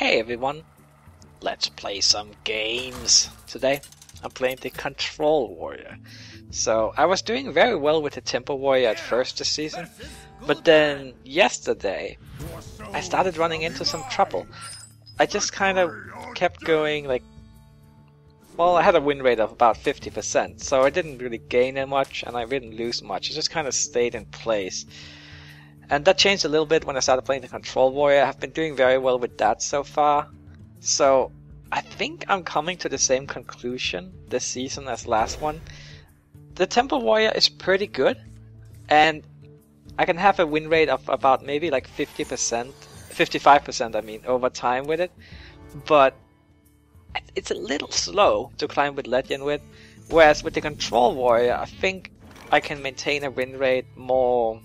Hey everyone, let's play some games. Today I'm playing the Control Warrior. So I was doing very well with the Tempo Warrior at first this season, but then yesterday I started running into some trouble. I just kind of kept going well, I had a win rate of about 50%, so I didn't really gain that much and I didn't lose much. I just kind of stayed in place. And that changed a little bit when I started playing the Control Warrior. I've been doing very well with that so far. So I think I'm coming to the same conclusion this season as last one. The Tempo Warrior is pretty good, and I can have a win rate of about maybe like 50%, 55% I mean, over time with it. But it's a little slow to climb with Legend with, whereas with the Control Warrior I think I can maintain a win rate more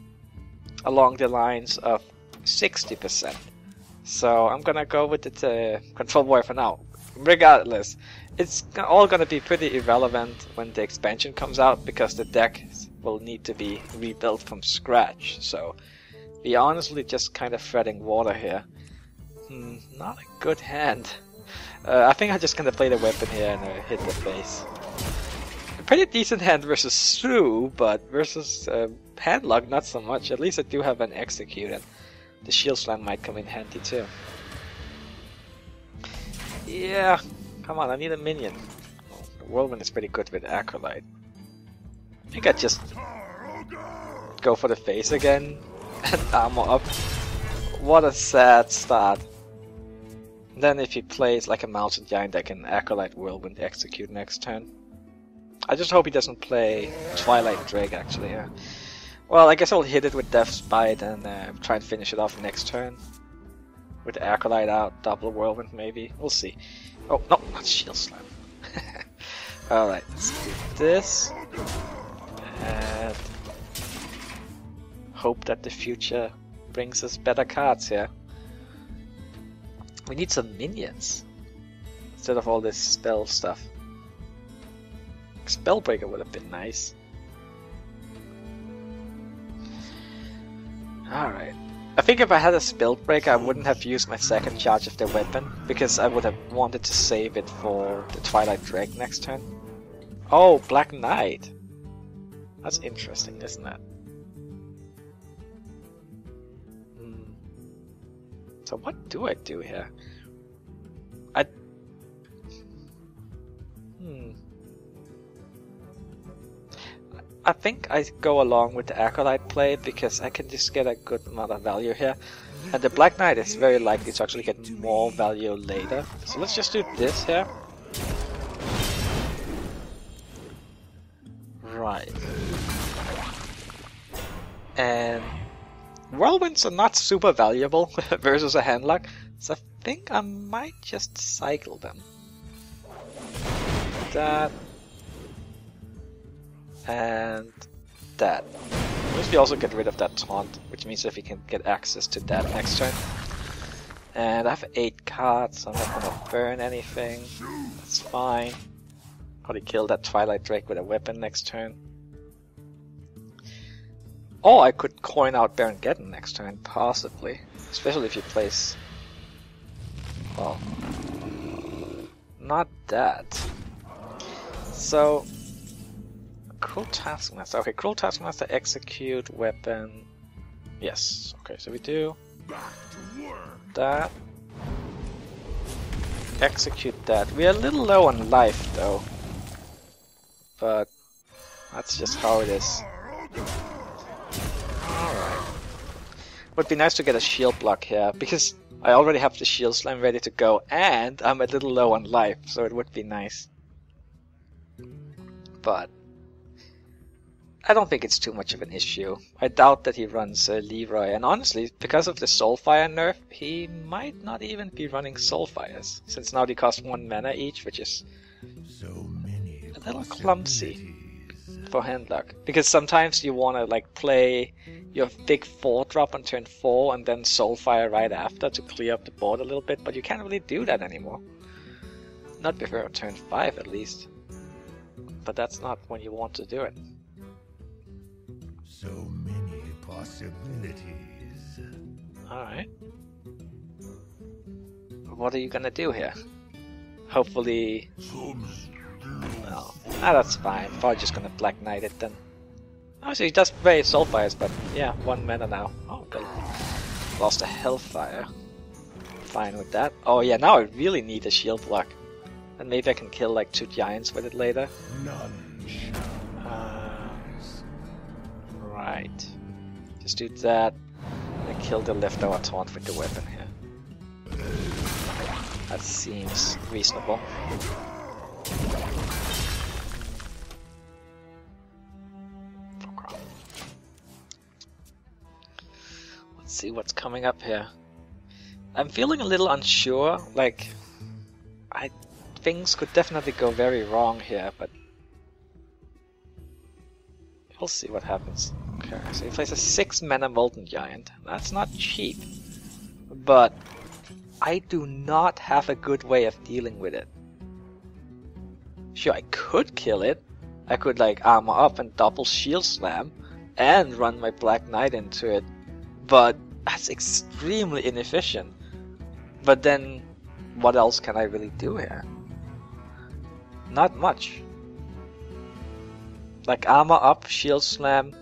along the lines of 60%. So I'm gonna go with the Control Warrior for now. Regardless, it's all gonna be pretty irrelevant when the expansion comes out because the deck will need to be rebuilt from scratch. So we honestly just kind of treading water here. Not a good hand. I think I'm just gonna play the weapon here and hit the face. A pretty decent hand versus Sue, but versus Handlock not so much. At least I do have an execute, and the shield slam might come in handy too. Yeah, come on, I need a minion. Oh, the Whirlwind is pretty good with Acolyte. I think I just go for the face again and armor up. What a sad start. Then if he plays like a Mountain Giant, I can Acolyte Whirlwind execute next turn. I just hope he doesn't play Twilight Drake actually, yeah. Well, I guess I'll hit it with Death's Bite and try and finish it off next turn. With the Acolyte out, double Whirlwind maybe. We'll see. Oh, no, not Shield Slam. Alright, let's do this. And hope that the future brings us better cards here. We need some minions instead of all this spell stuff. Spellbreaker would have been nice. Alright. I think if I had a Spellbreaker I wouldn't have used my second charge of the weapon, because I would have wanted to save it for the Twilight Drake next turn. Oh, Black Knight! That's interesting, isn't it? So what do I do here? I think I go along with the Acolyte play because I can just get a good amount of value here. And the Black Knight is very likely to actually get more value later. So let's just do this here. Right. And Whirlwinds are not super valuable versus a Handlock, so I think I might just cycle them. That. And that. At least we also get rid of that taunt, which means that we can get access to that next turn. And I have 8 cards, so I'm not gonna burn anything. That's fine. Probably kill that Twilight Drake with a weapon next turn. Or I could coin out Baron Geddon next turn, possibly. Especially if he plays... well... not that. So... Cruel Taskmaster. Okay, Cruel Taskmaster, execute, weapon... yes. Okay, so we do... that. Execute that. We are a little low on life, though. But... that's just how it is. Alright. Would be nice to get a shield block here, because I already have the shield slam ready to go, and I'm a little low on life, so it would be nice. But I don't think it's too much of an issue. I doubt that he runs Leroy, and honestly, because of the Soulfire nerf, he might not even be running Soulfires, since now they cost 1 mana each, which is a little clumsy for Handlock. Because sometimes you want to play your big 4-drop on turn 4 and then Soulfire right after to clear up the board a little bit, but you can't really do that anymore. Not before turn 5 at least. But that's not when you want to do it. So many possibilities. Alright. what are you gonna do here? Hopefully... No. That's fine. Probably just gonna Black Knight it then. Oh, so he does very Soulfires, but yeah, 1 mana now. Oh, good. Lost a Hellfire. Fine with that. Oh yeah, now I really need a shield block. And maybe I can kill like 2 giants with it later. Right. Just do that. And kill the leftover taunt with the weapon here. That seems reasonable. Let's see what's coming up here. I'm feeling a little unsure, like things could definitely go very wrong here, but we'll see what happens. Okay, so he plays a 6 mana Molten Giant. That's not cheap, but I do not have a good way of dealing with it. Sure, I could kill it. I could like armor up and double shield slam and run my Black Knight into it, but that's extremely inefficient. But then, what else can I really do here? Not much. Like armor up, shield slam.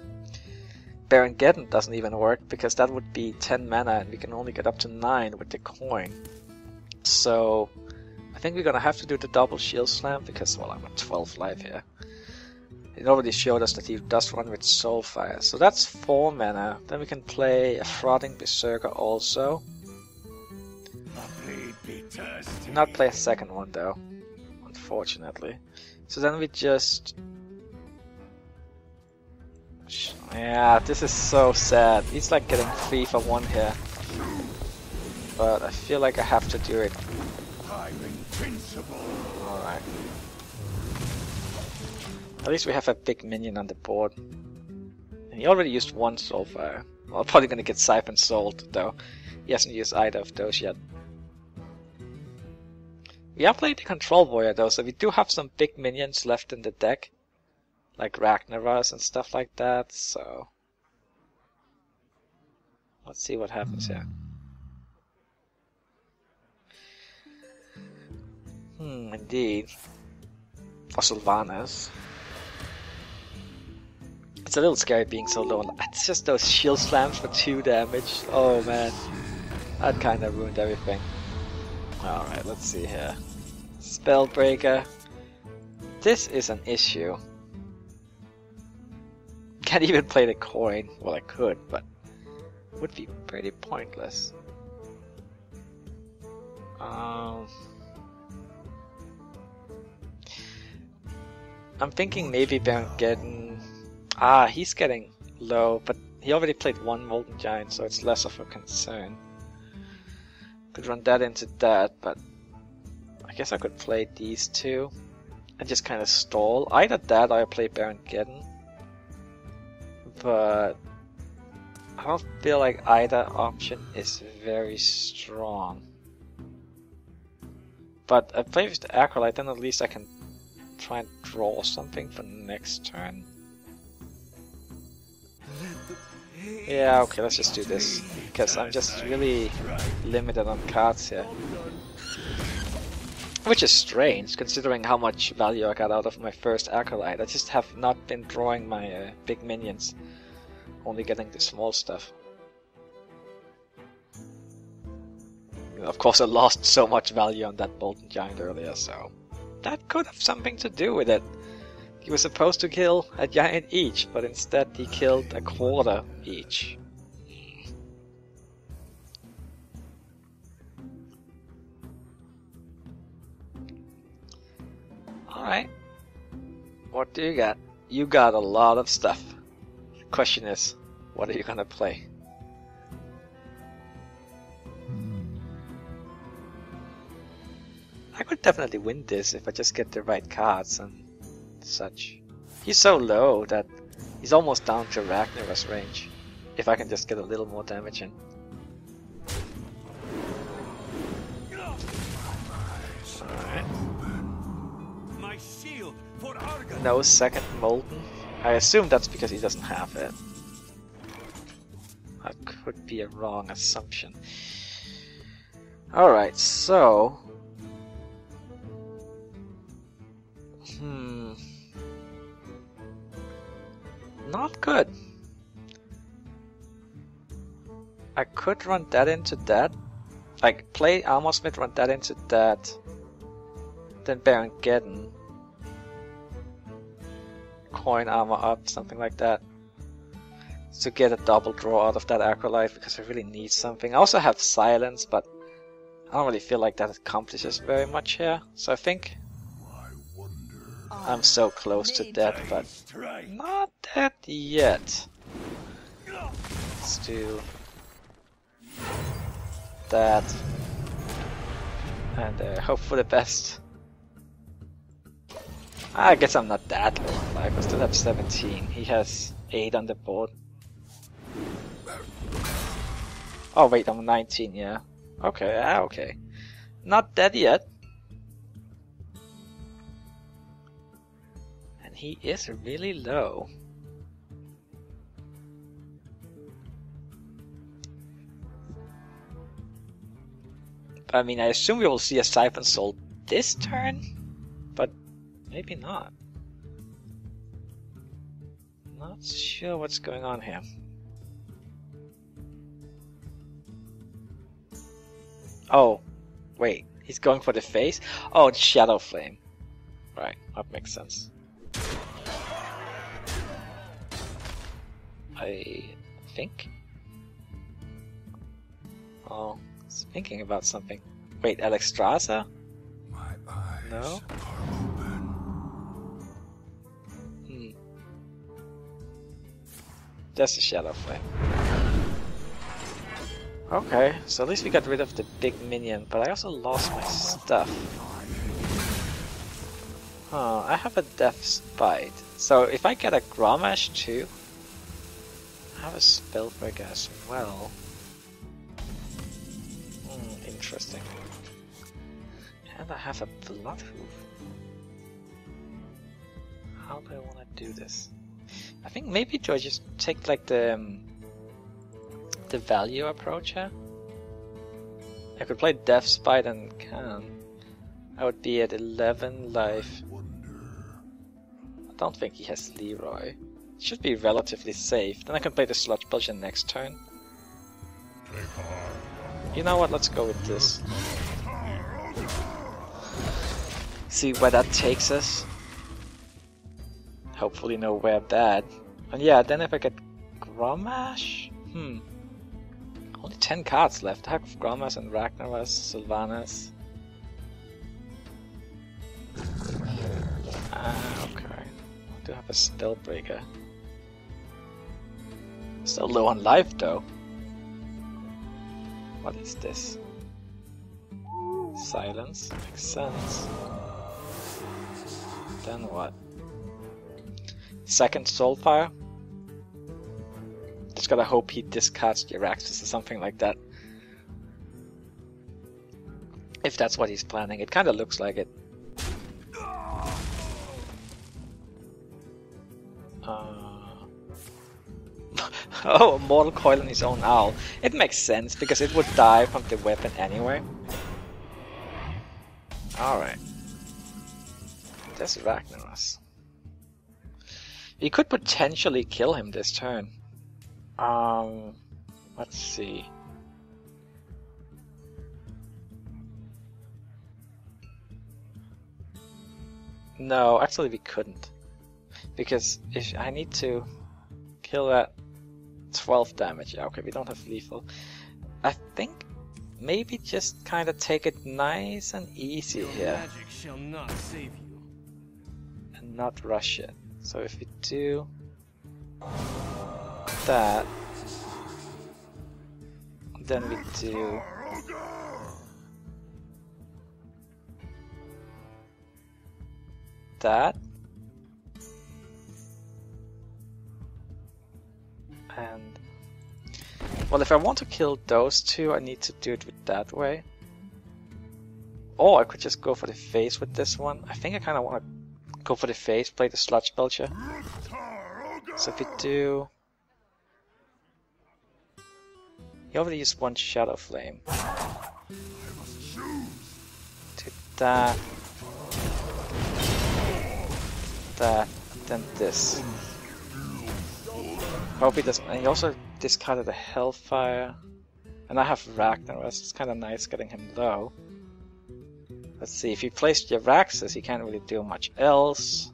Baron Geddon doesn't even work because that would be 10 mana and we can only get up to 9 with the coin. So I think we're gonna have to do the double shield slam because, well, I'm at 12 life here. It already showed us that he does run with Soulfire, so that's 4 mana. Then we can play a Frothing Berserker also. Not play a second one though, unfortunately. So then we just... Yeah, this is so sad. He's like getting 3 for 1 here. But I feel like I have to do it. Alright. At least we have a big minion on the board. And he already used 1 Soulfire. Well, probably gonna get Siphon Souled though. He hasn't used either of those yet. We are playing the Control Warrior though, so we do have some big minions left in the deck. Like Ragnaros and stuff like that, so... Let's see what happens here. Indeed. For Sylvanas. It's a little scary being so low. It's just those shield slams for 2 damage. Oh man. That kinda ruined everything. Alright, let's see here. Spellbreaker. This is an issue. Can't even play the coin. Well, I could, but it would be pretty pointless. I'm thinking maybe Baron Geddon. He's getting low, but he already played 1 Molten Giant, so it's less of a concern. Could run that into that, but I guess I could play these 2 and just kind of stall. Either that or I play Baron Geddon. But I don't feel like either option is very strong. But I play with the Acolyte, then at least I can try and draw something for next turn. Yeah, okay, let's just do this. Because I'm just really limited on cards here. Which is strange, considering how much value I got out of my first Acolyte. I just have not been drawing my big minions. Only getting the small stuff. Of course I lost so much value on that Molten Giant earlier, so... That could have something to do with it. He was supposed to kill a giant each, but instead he killed a quarter each. Alright. What do you got? You got a lot of stuff. The question is, what are you gonna play? I could definitely win this if I just get the right cards and such. He's so low that he's almost down to Ragnaros range. If I can just get a little more damage in. Alright. No second Molten. I assume that's because he doesn't have it. That could be a wrong assumption. Alright, so... Not good. I could run that into that. Like, play Armorsmith, run that into that. Then Baron Geddon. Coin armor up, something like that. To get a double draw out of that Acolyte, because I really need something. I also have Silence, but I don't really feel like that accomplishes very much here. So I think I'm so close to death, but not dead yet. Let's do that. And hope for the best. I guess I'm not that low on life. I still have 17. He has 8 on the board. Oh wait, I'm 19, yeah. Okay, okay. Not dead yet. And he is really low. I mean, I assume we will see a Siphon Soul this turn, but maybe not. Not sure what's going on here. Oh, wait, he's going for the face? Oh, it's Shadow Flame. Right, that makes sense. I think? Oh, I was thinking about something. Wait, Alexstrasza? My eyes No? are open. That's a Shadow Flame. Okay, so at least we got rid of the big minion, but I also lost my stuff. Oh, I have a Death's Bite. So if I get a Grommash too, I have a Spellbreaker as well. Interesting. And I have a Bloodhoof. How do I want to do this? I think maybe do I just take like the value approach here? I could play Death's Bite and can. I would be at 11 life. I don't think he has Leroy. It should be relatively safe. Then I can play the Sludge Belcher next turn. You know what, let's go with this. See where that takes us. Hopefully nowhere bad. And yeah, then if I get Grommash? Only 10 cards left. I have Grommash and Ragnaros, Sylvanas. Okay. I do have a Spellbreaker. Still low on life though. What is this? Silence. Makes sense. Then what? Second Soulfire? Just gotta hope he discards Jaraxxus or something like that. If that's what he's planning. It kinda looks like it. Oh, a Mortal Coil on his own owl. It makes sense, because it would die from the weapon anyway. Alright. There's Ragnaros. You could potentially kill him this turn. Let's see. No, actually we couldn't. Because if I need to kill that 12 damage. Yeah, okay, we don't have lethal. I think maybe just kind of take it nice and easy here. Magic shall not save you. And not rush it. So if we do that, then we do that, and well, if I want to kill those two, I need to do it with that way. Or I could just go for the face with this one. I think I kind of want to go for the face, play the Sludge Belcher. So if we do... He already used one Shadow Flame. Do that. That. Then this. Hope he doesn't. And he also discarded the Hellfire. And I have Ragnaros. It's kind of nice getting him low. Let's see. If he plays Jaraxxus, he can't really do much else.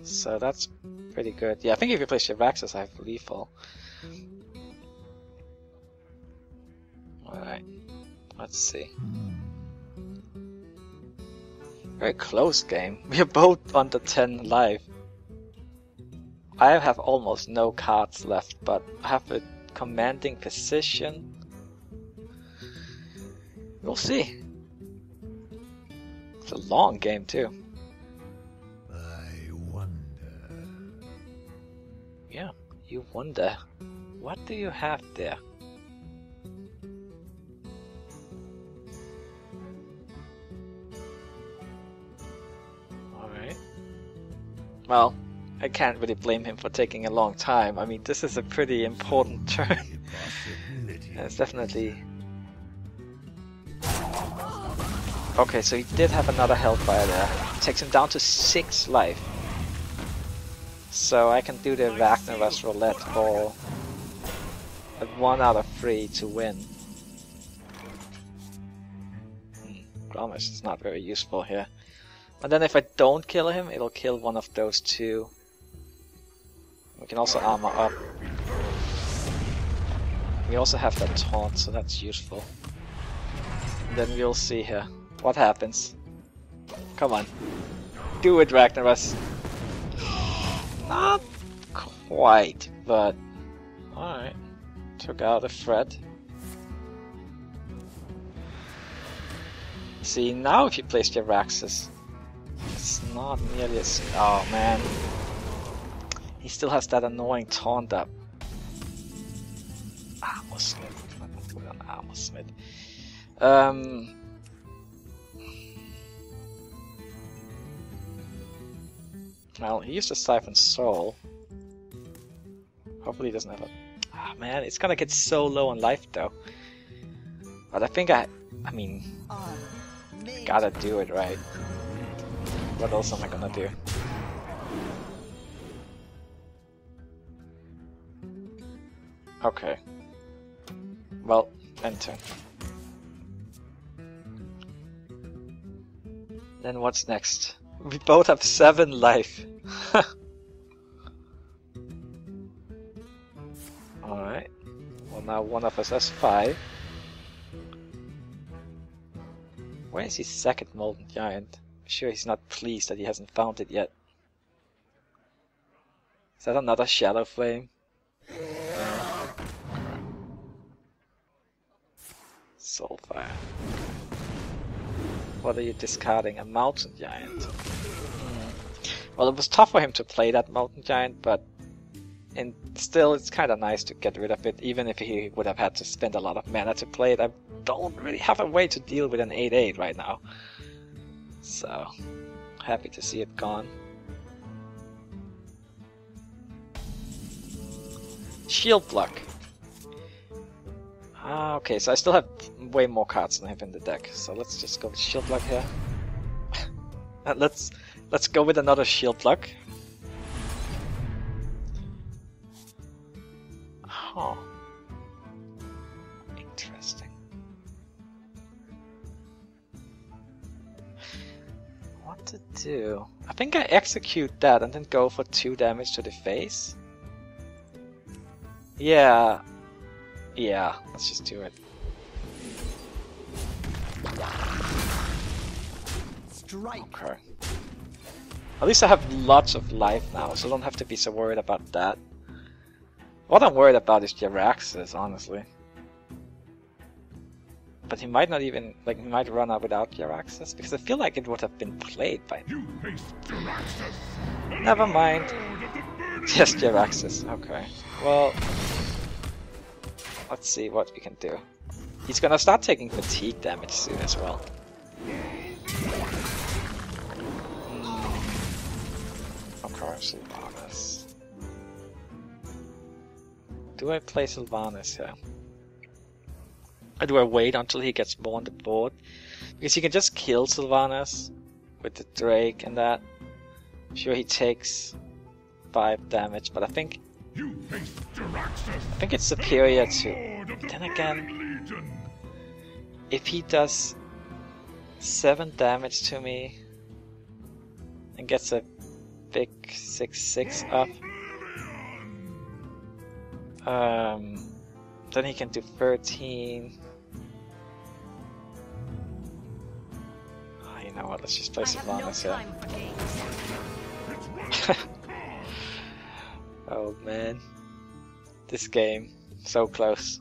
So that's pretty good. Yeah, I think if he plays Jaraxxus, I have lethal. Alright. Let's see. Very close game. We are both under 10 life. I have almost no cards left, but I have a commanding position. We'll see. It's a long game too. I wonder. Yeah, you wonder. What do you have there? Alright. Well, I can't really blame him for taking a long time. I mean, this is a pretty important turn. It's definitely... Okay, so he did have another Hellfire there. Takes him down to 6 life. So I can do the Ragnaros roulette for a 1 out of 3 to win. Promise, it's not very useful here. And then if I don't kill him, it'll kill one of those two. We can also armor up. We also have that taunt, so that's useful. And then we'll see here what happens. Come on. Do it, Ragnaros. Not quite, but... Alright. Took out a threat. See, now if you place Jaraxxus, it's not nearly as... Oh man. He still has that annoying taunt up. Armor Smith. I'm not doing an Armor Smith. Well, he used a Siphon Soul. Hopefully he doesn't have a... Ah man, it's gonna get so low on life though. But I think I mean... Gotta do it, right? What else am I gonna do? Okay. Well, end turn. Then what's next? We both have 7 life. Alright. Well, now one of us has 5. Where is his second Molten Giant? I'm sure he's not pleased that he hasn't found it yet. Is that another Shadow Flame? Soulfire. What are you discarding? A Mountain Giant. Well, it was tough for him to play that Mountain Giant, but still it's kind of nice to get rid of it, even if he would have had to spend a lot of mana to play it. I don't really have a way to deal with an 8/8 right now. So, happy to see it gone. Shield Block. Ah, okay, so I still have way more cards than I have in the deck. So let's just go with Shield Block here. And let's go with another Shield Block. Oh. Interesting. What to do? I think I execute that and then go for 2 damage to the face. Yeah. Yeah, let's just do it. Strike. Okay. At least I have lots of life now, so I don't have to be so worried about that. What I'm worried about is Jaraxxus, honestly. But he might not even, like, he might run out without Jaraxxus, because I feel like it would have been played by... Never mind. Just Jaraxxus, okay. Well... Let's see what we can do. He's gonna start taking fatigue damage soon as well. Okay, Sylvanas. Do I play Sylvanas here? Or do I wait until he gets more on the board? Because he can just kill Sylvanas with the Drake and that. Sure, he takes 5 damage, but I think it's superior to... Then again, if he does 7 damage to me and gets a big 6/6 up, then he can do 13. Oh, you know what? Let's just play Sylvanas here. Oh man, this game, so close.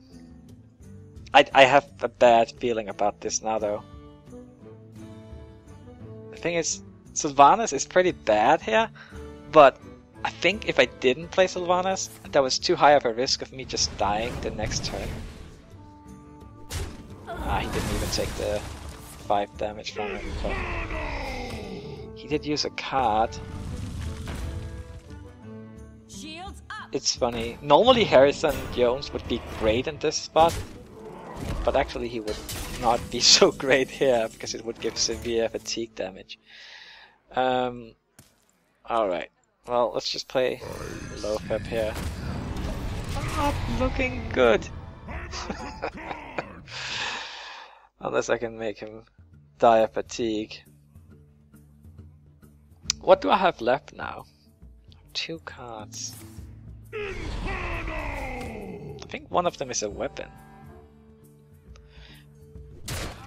I have a bad feeling about this now though. The thing is, Sylvanas is pretty bad here, but I think if I didn't play Sylvanas, that was too high of a risk of me just dying the next turn. Ah, he didn't even take the 5 damage from it, but he did use a card. It's funny. Normally Harrison Jones would be great in this spot, but actually he would not be so great here because it would give severe fatigue damage. Alright. Well, let's just play low fab here. Not looking good. Unless I can make him die of fatigue. What do I have left now? 2 cards. I think one of them is a weapon.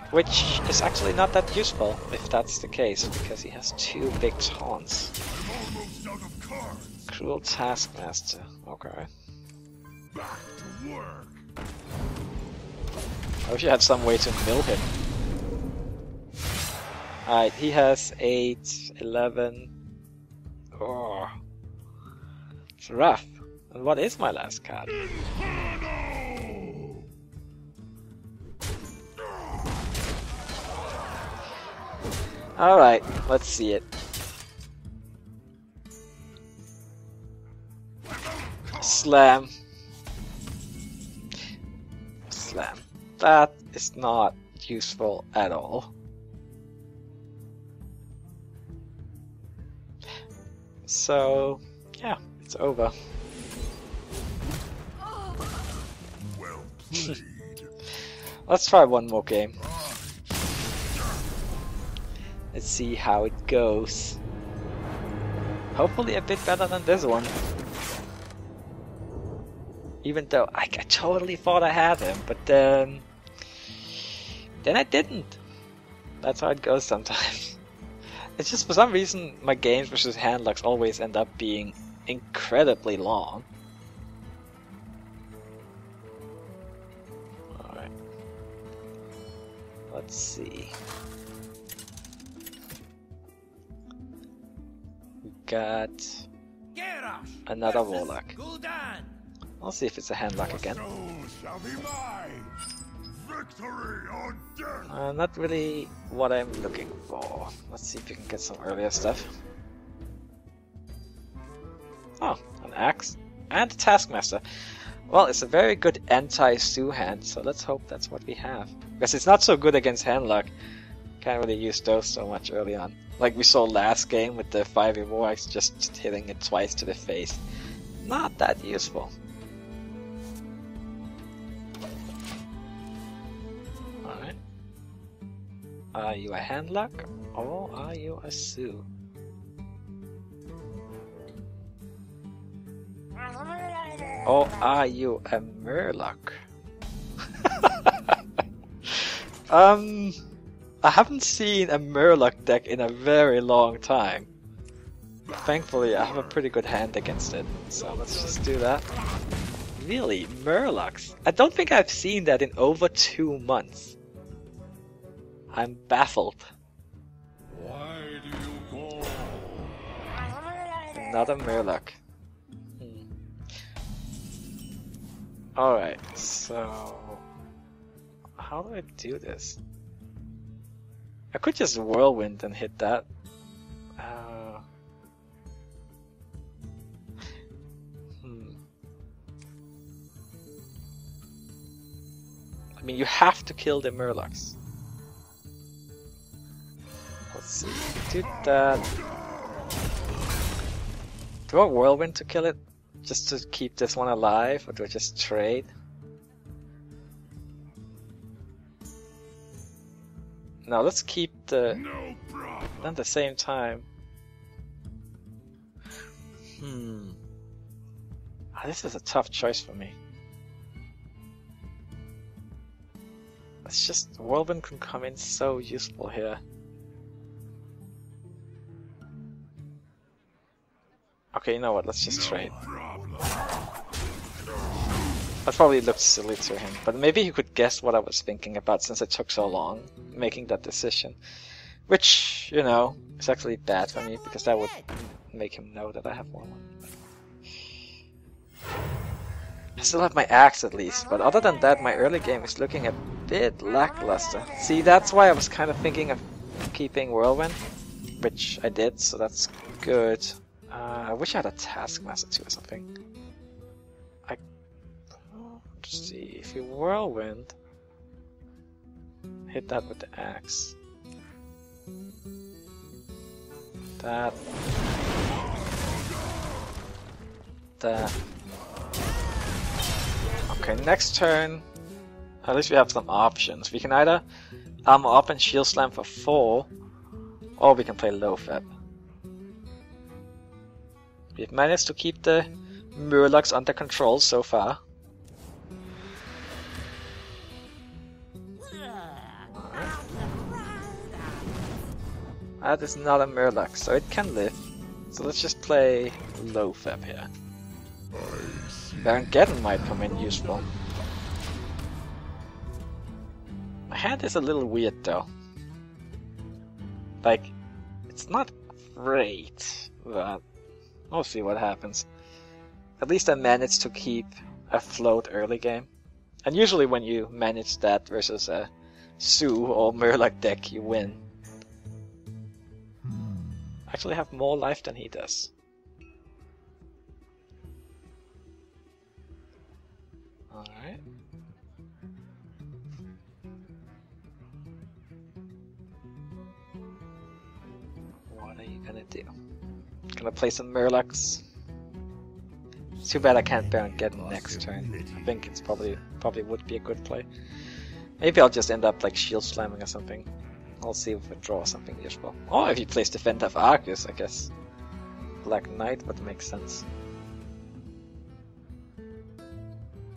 Which is actually not that useful, if that's the case, because he has 2 big taunts. Cruel Taskmaster, okay. I wish I had some way to mill him. Alright, he has 8, 11... Oh, it's rough. And what is my last card? Alright, let's see it. Slam. Slam. That is not useful at all. So, yeah, it's over. Well played. Let's try one more game. Let's see how it goes. Hopefully a bit better than this one. Even though I totally thought I had him, but then I didn't. That's how it goes sometimes. It's just for some reason my games versus Handlocks always end up being incredibly long. Alright. Let's see. We got another Warlock. I'll see if it's a Handlock again. Not really what I'm looking for. Let's see if we can get some earlier stuff. Oh, an axe and a Taskmaster. Well, it's a very good anti-Sue hand, so let's hope that's what we have. Because it's not so good against Handlock. Can't really use those so much early on. Like we saw last game with the 5e Warlocks just hitting it twice to the face. Not that useful. Alright. Are you a Handlock or are you a Sue? Or are you a Murloc? I haven't seen a Murloc deck in a very long time. Thankfully, I have a pretty good hand against it, so let's just do that. Really? Murlocs? I don't think I've seen that in over 2 months. I'm baffled. Why do you call? Another Murloc. Alright, so... how do I do this? I could just Whirlwind and hit that. I mean, you have to kill the Murlocs. Let's see. Do that. Do I Whirlwind to kill it? Just to keep this one alive? Or do I just trade? No, let's keep the... No problem. At the same time. This is a tough choice for me. It's just... Whirlwind can come in so useful here. Okay, you know what, let's just trade. That probably looked silly to him, but maybe he could guess what I was thinking about since it took so long making that decision. Which, you know, is actually bad for me, because that would make him know that I have more money. I still have my axe at least, but other than that, my early game is looking a bit lackluster. See, that's why I was kind of thinking of keeping Whirlwind, which I did, so that's good. I wish I had a Taskmaster too or something. Let's see, if you Whirlwind, hit that with the axe. That. Okay, next turn, at least we have some options. We can either armor up and shield slam for 4, or we can play low fab. We've managed to keep the Murlocs under control so far. That is not a Murloc, so it can live. So let's just play low fab here. Baron Geddon might come in useful. My hand is a little weird though. Like, it's not great, but we'll see what happens. At least I managed to keep afloat early game. And usually when you manage that versus a Sue or Murloc deck, you win. I actually have more life than he does. Alright. What are you gonna do? Gonna play some Murlocs. It's too bad I can't Baron Geddon next turn. I think it's probably would be a good play. Maybe I'll just end up like shield slamming or something. I'll see if I draw something useful. Oh, if he plays Defender Arcus, I guess Black Knight would make sense.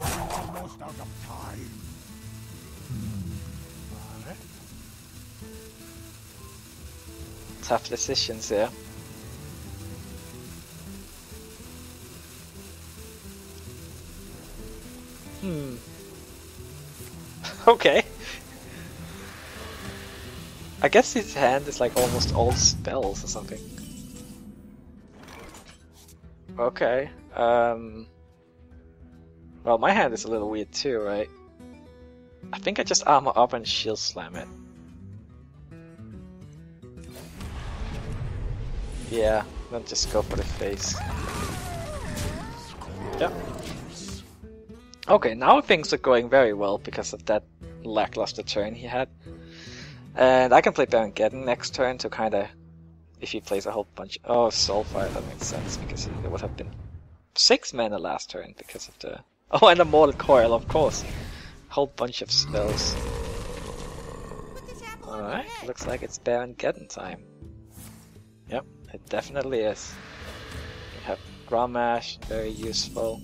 Almost out of time. Alright. Tough decisions here. Okay. I guess his hand is like almost all spells or something. Okay. Well, my hand is a little weird too, right? I think I just armor up and shield slam it. Yeah, then just go for the face. Yep. Okay, now things are going very well because of that lackluster turn he had. And I can play Baron Geddon next turn to kinda... If he plays a whole bunch... Oh, Soulfire, that makes sense, because there would have been 6 mana last turn because of the... Oh, and a Mortal Coil, of course. A whole bunch of spells. Alright, looks like it's Baron Geddon time. Yep, it definitely is. We have Grommash, very useful.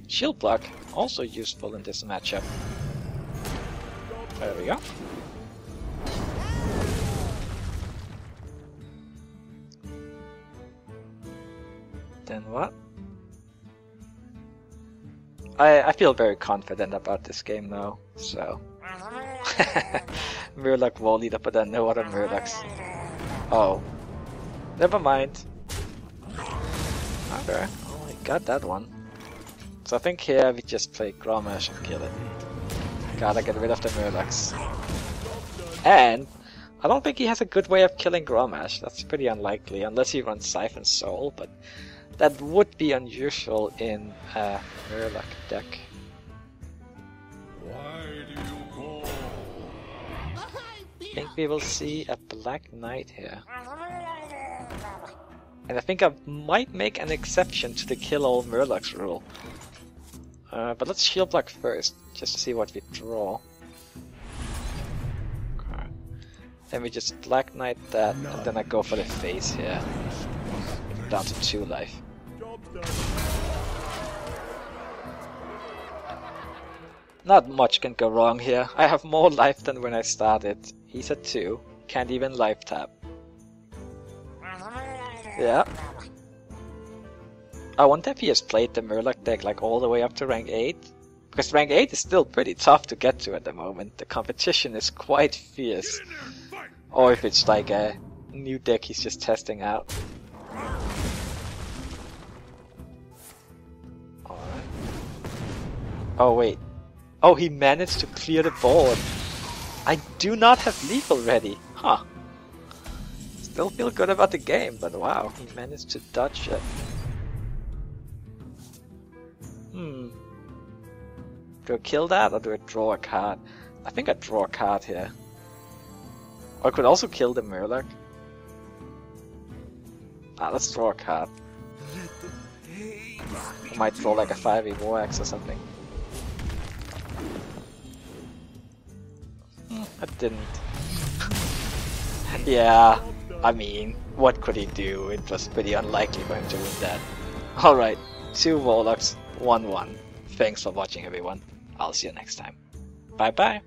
Shield Block, also useful in this matchup. There we go. Then what? I feel very confident about this game now, so... Murloc wall leader, but then no other Murlocs. Oh. Never mind. Okay, oh, I got that one. So I think here we just play Grommash and kill it. Gotta get rid of the Murlocs. And I don't think he has a good way of killing Grommash. That's pretty unlikely, unless he runs Siphon Soul, but that would be unusual in a Murloc deck. Why do you think we will see a Black Knight here. And I think I might make an exception to the kill all Murlocs rule. But let's shield block first, just to see what we draw. Okay. Then we just Black Knight that, and then I go for the face here. Down to 2 life. Not much can go wrong here. I have more life than when I started. He's at 2. Can't even life tap. Yeah. I wonder if he has played the Murloc deck like all the way up to rank 8. Because rank 8 is still pretty tough to get to at the moment. The competition is quite fierce. Or if it's like a new deck he's just testing out. Alright. Oh wait. Oh, he managed to clear the board. I do not have lethal ready. Huh. Still feel good about the game, but wow, he managed to dodge it. Do I kill that or do I draw a card? I think I draw a card here. Or I could also kill the Murloc. Let's draw a card. I might draw like a 5e War Axe or something. I didn't. Yeah, I mean, what could he do? It was pretty unlikely for him to win that. Alright, 2 Warlocks, 1-1. Thanks for watching everyone. I'll see you next time. Bye bye.